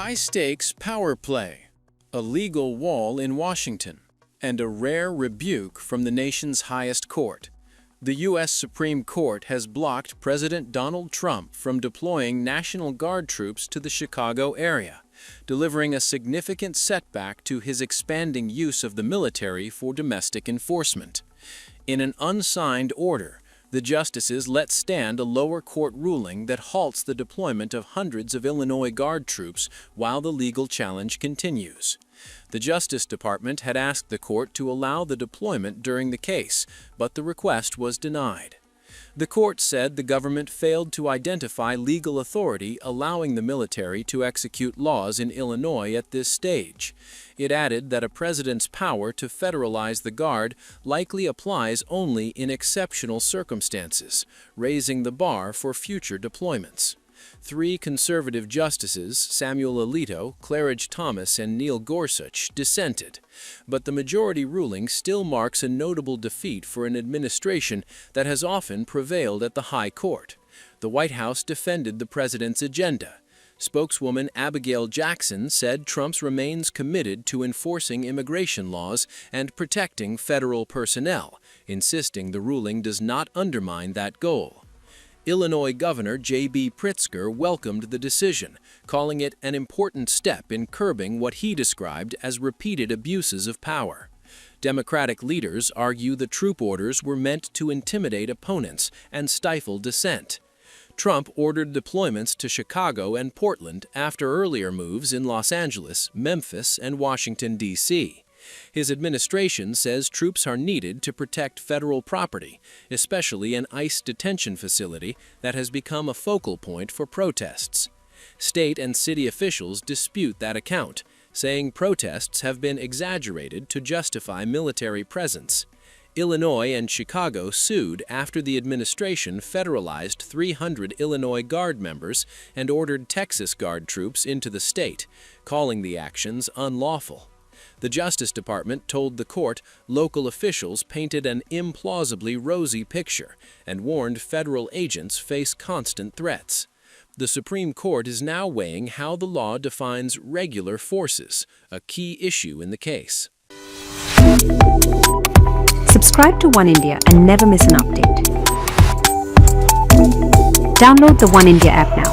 High-stakes power play, a legal wall in Washington, and a rare rebuke from the nation's highest court. The U.S. Supreme Court has blocked President Donald Trump from deploying National Guard troops to the Chicago area, delivering a significant setback to his expanding use of the military for domestic enforcement. In an unsigned order, the justices let stand a lower court ruling that halts the deployment of hundreds of Illinois Guard troops while the legal challenge continues. The Justice Department had asked the court to allow the deployment during the case, but the request was denied. The court said the government failed to identify legal authority allowing the military to execute laws in Illinois at this stage. It added that a president's power to federalize the Guard likely applies only in exceptional circumstances, raising the bar for future deployments. Three conservative justices, Samuel Alito, Claridge Thomas, and Neil Gorsuch, dissented, but the majority ruling still marks a notable defeat for an administration that has often prevailed at the high court. The White House defended the president's agenda. Spokeswoman Abigail Jackson said Trump remains committed to enforcing immigration laws and protecting federal personnel, insisting the ruling does not undermine that goal. Illinois Governor J.B. Pritzker welcomed the decision, calling it an important step in curbing what he described as repeated abuses of power. Democratic leaders argue the troop orders were meant to intimidate opponents and stifle dissent. Trump ordered deployments to Chicago and Portland after earlier moves in Los Angeles, Memphis, and Washington, D.C. His administration says troops are needed to protect federal property, especially an ICE detention facility that has become a focal point for protests. State and city officials dispute that account, saying protests have been exaggerated to justify military presence. Illinois and Chicago sued after the administration federalized 300 Illinois Guard members and ordered Texas Guard troops into the state, calling the actions unlawful. The Justice Department told the court local officials painted an implausibly rosy picture and warned federal agents face constant threats. The Supreme Court is now weighing how the law defines regular forces, a key issue in the case. Subscribe to Oneindia and never miss an update. Download the Oneindia app now.